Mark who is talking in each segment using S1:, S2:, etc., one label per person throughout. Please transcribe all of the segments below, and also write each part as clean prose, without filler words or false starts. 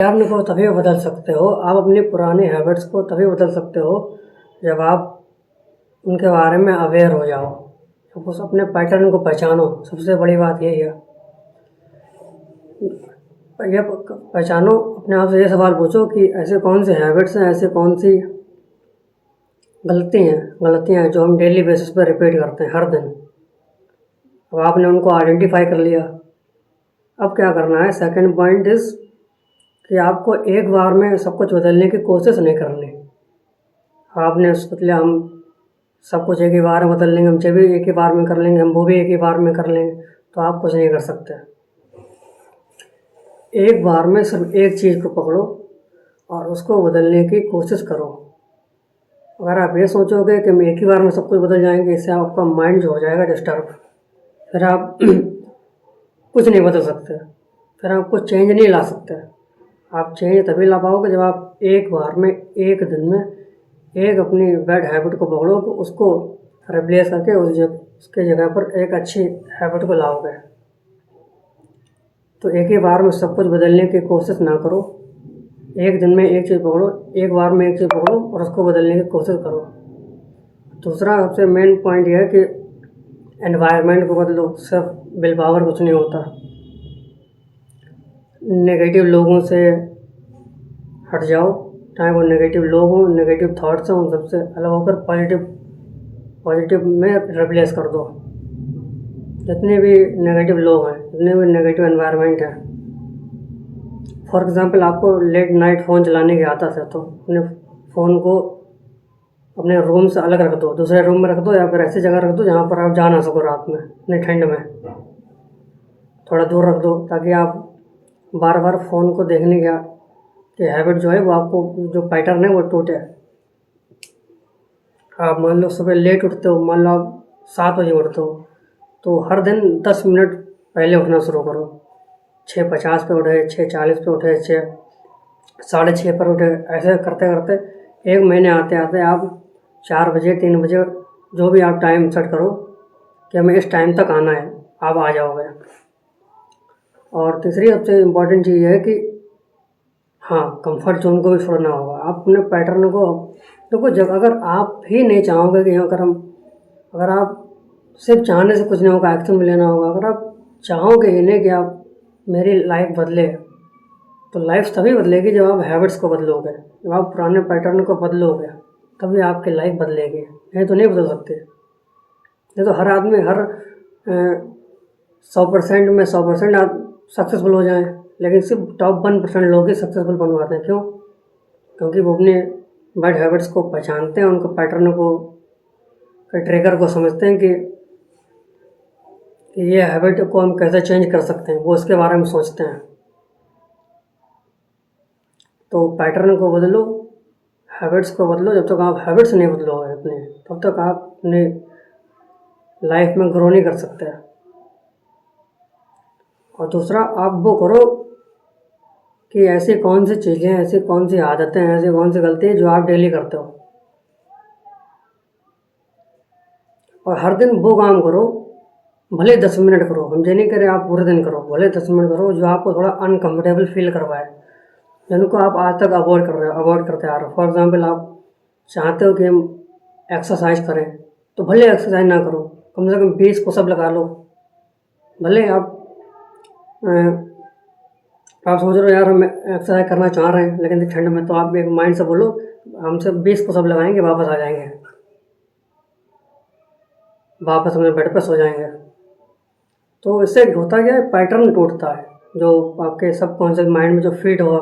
S1: अपने को तभी बदल सकते हो, आप अपनी पुरानी हैबिट्स को तभी बदल सकते हो जब आप उनके बारे में अवेयर हो जाओ, जब उस अपने पैटर्न को पहचानो। सबसे बड़ी बात यही है, ये पहचानो। अपने आप से ये सवाल पूछो कि ऐसे कौन से हैबिट्स हैं, ऐसे कौन सी गलतियाँ हैं जो हम डेली बेसिस पर रिपीट करते हैं हर दिन। अब आपने उनको आइडेंटिफाई कर लिया, अब क्या करना है। सेकंड पॉइंट इज़ कि आपको एक बार में सब कुछ बदलने की कोशिश नहीं करनी। आपने सोच लिया हम सब कुछ एक ही बार में बदल लेंगे, हम ये भी एक ही बार में कर लेंगे, हम वो भी एक ही बार में कर लेंगे, तो आप कुछ नहीं कर सकते। एक बार में सिर्फ एक चीज़ को पकड़ो और उसको बदलने की कोशिश करो। अगर आप ये सोचोगे कि हम एक ही बार में सब कुछ बदल जाएंगे, इससे आपका माइंड जो हो जाएगा डिस्टर्ब, फिर आप कुछ नहीं बदल सकते, फिर आप कुछ चेंज नहीं ला सकते। आप चेंज तभी ला पाओगे जब आप एक बार में, एक दिन में एक अपनी बैड हैबिट को पकड़ो, तो उसको रिप्लेस करके उसके जगह पर एक अच्छी हैबिट को लाओगे। तो एक ही बार में सब कुछ बदलने की कोशिश ना करो। एक दिन में एक चीज़ पकड़ो, एक बार में एक चीज़ पकड़ो और उसको बदलने की कोशिश करो। दूसरा सबसे मेन पॉइंट यह है कि एनवायरनमेंट को बदलो। सिर्फ विल पावर कुछ नहीं होता। नेगेटिव लोगों से हट जाओ, चाहे वो नेगेटिव लोग हों, नेगेटिव थॉट्स हों, उन सबसे अलग होकर पॉजिटिव में रिप्लेस कर दो। जितने भी नेगेटिव लोग हैं, जितने भी नेगेटिव एनवायरनमेंट है, फॉर एग्ज़ाम्पल आपको लेट नाइट फ़ोन चलाने की आदत है, तो अपने फ़ोन को अपने रूम से अलग रख दो, दूसरे रूम में रख दो, या फिर ऐसी जगह रख दो जहाँ पर आप जा ना सको रात में, इतनी ठंड में थोड़ा दूर रख दो, ताकि आप बार बार फ़ोन को देखने की हैबिट जो है वो आपको, जो पैटर्न है वो टूटे। आप मान लो सुबह लेट उठते हो, मान लो आप 7 बजे उठते हो, तो हर दिन 10 मिनट पहले उठना शुरू करो। 6:50 पे उठे, 6:40 पे उठे, 6:30 पर उठे। ऐसे करते करते एक महीने आते आते आप 4 बजे, 3 बजे, जो भी आप टाइम सेट करो कि हमें इस टाइम तक आना है, आप आ जाओगे। और तीसरी सबसे इम्पॉर्टेंट चीज़ है कि हाँ, कंफर्ट जोन को भी छोड़ना होगा। आप अपने पैटर्न को देखो, जब अगर आप ही नहीं चाहोगे कि अगर आप सिर्फ चाहने से कुछ नहीं होगा, एक्शन में लेना होगा। अगर आप चाहोगे ही नहीं कि आप मेरी लाइफ बदले, तो लाइफ तभी बदलेगी जब आप हैबिट्स को बदलोगे, जब आप पुराने पैटर्न को बदलोगे, तभी आपकी लाइफ बदलेगी। नहीं तो नहीं बदल सकते। नहीं तो हर आदमी 100% में 100% आप सक्सेसफुल हो जाएं, लेकिन सिर्फ टॉप 1% लोग ही सक्सेसफुल बन पाते हैं। क्यों? क्योंकि वो अपने बैड हैबिट्स को पहचानते हैं, उनको पैटर्न को, ट्रिगर को समझते हैं कि ये हैबिट को हम कैसे चेंज कर सकते हैं, वो इसके बारे में सोचते हैं। तो पैटर्न को बदलो, हैबिट्स को बदलो। जब तक आप हैबिट्स नहीं बदलोगे अपने, तब तक आप अपने लाइफ में ग्रो नहीं कर सकते। और दूसरा, आप वो करो कि ऐसी कौन सी चीज़ें, ऐसी कौन सी आदतें, ऐसी कौन सी गलतियाँ जो आप डेली करते हो, और हर दिन वो काम करो। भले 10 मिनट करो, हम ये नहीं करें आप पूरे दिन करो, भले 10 मिनट करो जो आपको थोड़ा अनकम्फर्टेबल फील करवाए, जिनको आप आज तक अवॉइड करते आ रहे हो। फॉर एग्ज़ाम्पल, आप चाहते हो कि हम एक्सरसाइज करें, तो भले एक्सरसाइज ना करो, कम से कम 20 पुशअप लगा लो। भले आप सोच रहे हो यार हम एक्सरसाइज करना चाह रहे हैं लेकिन ठंड में, तो आप एक माइंड से बोलो हम सिर्फ 20 पुशअप लगाएंगे, वापस आ जाएंगे, वापस अपने बेड पर सो जाएंगे। तो इससे होता क्या है, पैटर्न टूटता है। जो आपके सबकॉन्शियस माइंड में जो फीड हुआ,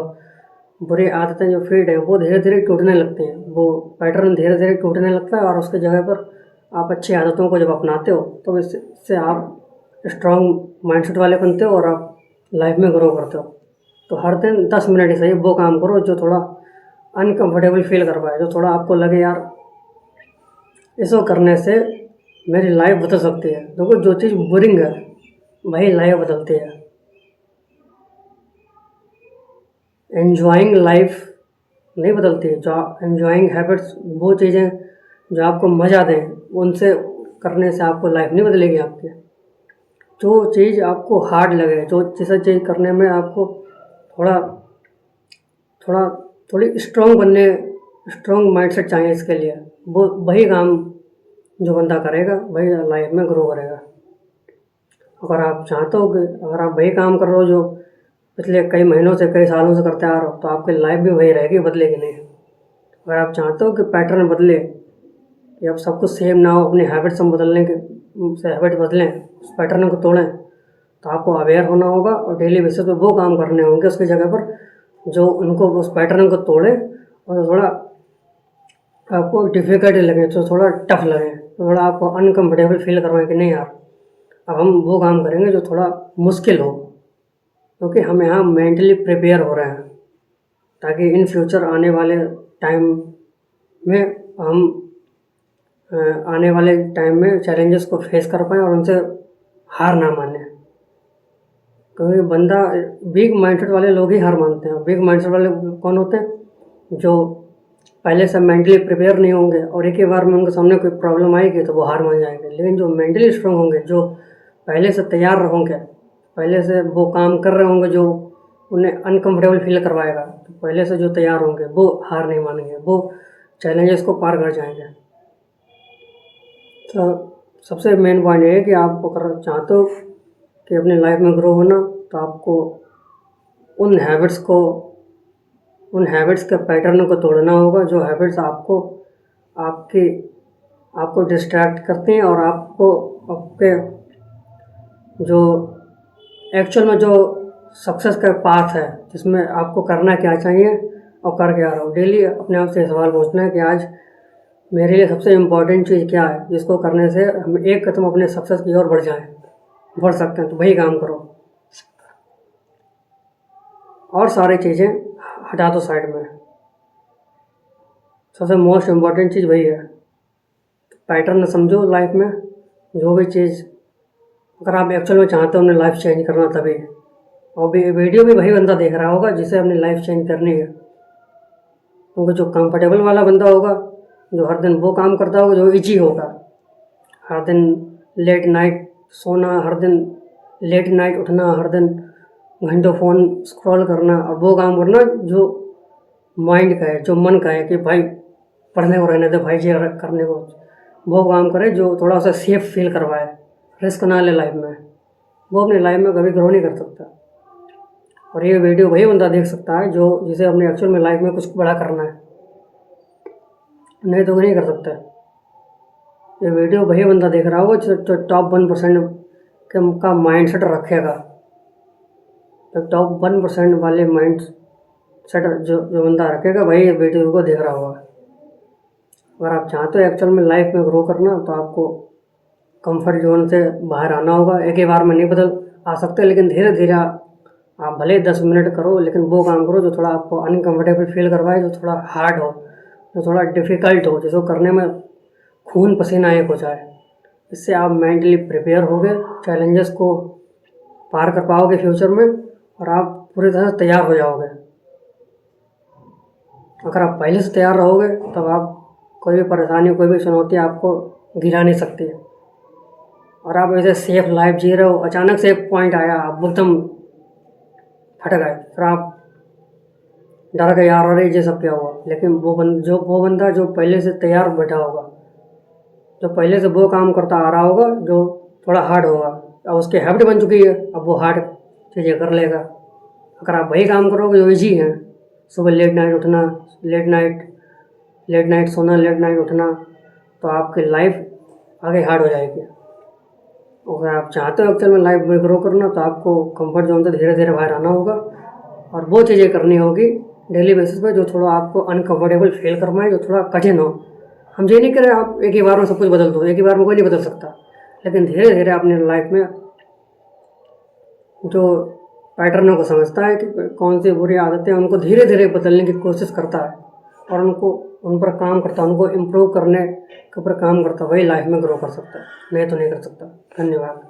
S1: बुरी आदतें जो फीड है, वो धीरे धीरे टूटने लगती हैं। वो पैटर्न धीरे धीरे टूटने लगता है, और उसकी जगह पर आप अच्छी आदतों को जब अपनाते हो, तो इससे आप स्ट्रॉन्ग माइंडसेट वाले बनते हो और आप लाइफ में ग्रो करते हो। तो हर दिन 10 मिनट ही सही वो काम करो जो थोड़ा अनकम्फर्टेबल फील करवाए, जो थोड़ा आपको लगे यार इसको करने से मेरी लाइफ बदल सकती है। देखो, जो चीज़ बोरिंग है वही लाइफ बदलती है। एन्जॉइंग लाइफ नहीं बदलती है। जो एन्जॉइंग हैबिट्स, वो चीज़ें जो आपको मज़ा दें, उनसे करने से आपको लाइफ नहीं बदलेगी आपकी। जो चीज़ आपको हार्ड लगे, जो जिस चीज़ करने में आपको थोड़ा थोड़ी स्ट्रॉन्ग माइंडसेट चाहिए इसके लिए। वो वही काम जो बंदा करेगा वही लाइफ में ग्रो करेगा। अगर आप चाहते हो कि अगर आप वही काम कर रहे हो जो पिछले कई महीनों से कई सालों से करते आ रहे हो, तो आपकी लाइफ भी वही रहेगी, बदलेगी नहीं। अगर आप चाहते हो कि पैटर्न बदले या सब कुछ सेम ना हो, अपनी हैबिट्स हम बदलने के से हैबिट बदलें, उस पैटर्न को तोड़ें, तो आपको अवेयर होना होगा और डेली बेसिस पे वो काम करने होंगे उसकी जगह पर जो उनको उस पैटर्न को तोड़े और थोड़ा आपको डिफ़िकल्ट लगे, तो थोड़ा टफ लगे, तो थोड़ा आपको अनकम्फर्टेबल फील करवाएं कि नहीं यार अब हम वो काम करेंगे जो थोड़ा मुश्किल हो, क्योंकि हम यहाँ मेंटली प्रिपेयर हो रहे हैं ताकि इन फ्यूचर आने वाले टाइम में चैलेंजेस को फेस कर पाएँ और उनसे हार ना माने। क्योंकि बंदा वीक माइंडसेट वाले लोग ही हार मानते हैं। वीक माइंडसेट वाले कौन होते हैं? जो पहले से मेंटली प्रिपेयर नहीं होंगे और एक ही बार में उनके सामने कोई प्रॉब्लम आएगी तो वो हार मान जाएंगे। लेकिन जो मेंटली स्ट्रांग होंगे, जो पहले से तैयार होंगे, पहले से वो काम कर रहे होंगे जो उन्हें अनकम्फर्टेबल फील करवाएगा, तो पहले से जो तैयार होंगे वो हार नहीं मानेंगे, वो चैलेंजेस को पार कर जाएंगे। तो सबसे मेन पॉइंट ये है कि आप अगर चाहते हो कि अपनी लाइफ में ग्रो होना, तो आपको उन हैबिट्स के पैटर्न को तोड़ना होगा जो हैबिट्स आपको डिस्ट्रैक्ट करती हैं और आपको आपके जो एक्चुअल में जो सक्सेस का पाथ है जिसमें आपको करना क्या चाहिए और कर क्या रहा हो। डेली अपने आप से सवाल पूछना है कि आज मेरे लिए सबसे इम्पोर्टेंट चीज़ क्या है जिसको करने से हम एक कदम अपने सक्सेस की ओर बढ़ सकते हैं, तो वही काम करो और सारी चीज़ें हटा दो साइड में। सबसे मोस्ट इम्पॉर्टेंट चीज़ वही है। पैटर्न समझो लाइफ में, जो भी चीज़ अगर आप एक्चुअल में चाहते हो अपनी लाइफ चेंज करना, तभी और भी वीडियो भी वही बंदा देख रहा होगा जिसे अपनी लाइफ चेंज करनी है। क्योंकि जो कंफर्टेबल वाला बंदा होगा, जो हर दिन वो काम करता होगा जो ईजी होगा, हर दिन लेट नाइट सोना, हर दिन लेट नाइट उठना, हर दिन घंटों फ़ोन स्क्रॉल करना और वो काम करना जो माइंड का है, जो मन का है कि भाई पढ़ने को रहने दे भाई, जी करने को, वो काम करे जो थोड़ा सा सेफ फील करवाए, रिस्क ना ले लाइफ में, वो अपनी लाइफ में कभी ग्रो नहीं कर सकता। और ये वीडियो वही बंदा देख सकता है जो जिसे अपने एक्चुअल में लाइफ में कुछ बड़ा करना है, नहीं तो नहीं कर सकता। ये वीडियो वही बंदा देख रहा होगा जो टॉप 1% का माइंड सेट रखेगा। तो टॉप 1% वाले माइंड सेट जो बंदा रखेगा वही वीडियो को देख रहा होगा। अगर आप चाहते हो एक्चुअल में लाइफ में ग्रो करना, तो आपको कंफर्ट जोन से बाहर आना होगा। एक ही बार में नहीं बदल आ सकते, लेकिन धीरे धीरे आप भले 10 मिनट करो, लेकिन वो काम करो जो थोड़ा आपको अनकम्फर्टेबल फील करवाए, जो थोड़ा हार्ड हो, जो थोड़ा डिफ़िकल्ट हो, जिसको करने में खून पसीना एक हो जाए। इससे आप मेंटली प्रिपेयर होगे, चैलेंजेस को पार कर पाओगे फ्यूचर में और आप पूरी तरह से तैयार हो जाओगे। अगर आप पहले से तैयार रहोगे तब आप कोई भी परेशानी, कोई भी चुनौती आपको गिरा नहीं सकती। और आप ऐसे सेफ लाइफ जी रहे हो, अचानक से एक पॉइंट आया, आप एकदम फट गए, फिर आप डर गए यार, अरे ये सब क्या हुआ। लेकिन वो बंदा जो पहले से तैयार बैठा होगा, जो पहले से वो काम करता आ रहा होगा जो थोड़ा हार्ड होगा, अब उसकी हैबिट बन चुकी है, अब वो हार्ड चीज़ें कर लेगा। अगर आप वही काम करोगे जो ईजी है, सुबह लेट नाइट उठना, लेट नाइट सोना, लेट नाइट उठना, तो आपकी लाइफ आगे हार्ड हो जाएगी। अगर आप चाहते हो एक्चुअल में लाइफ में ग्रो करना, तो आपको कंफर्ट जोन से धीरे धीरे बाहर आना होगा और वो चीज़ें करनी होगी डेली बेसिस पे जो थोड़ा आपको अनकम्फर्टेबल फील करवाए, जो थोड़ा कठिन हो। हम ये नहीं कह रहे आप एक ही बार में सब कुछ बदल दो, एक ही बार में कोई नहीं बदल सकता, लेकिन धीरे धीरे अपनी लाइफ में जो पैटर्नों को समझता है कि कौन सी बुरी आदतें हैं, उनको धीरे धीरे बदलने की कोशिश करता है और उन पर काम करता है, उनको इम्प्रूव करने के ऊपर काम करता है, वही लाइफ में ग्रो कर सकता है, नहीं तो नहीं कर सकता। धन्यवाद।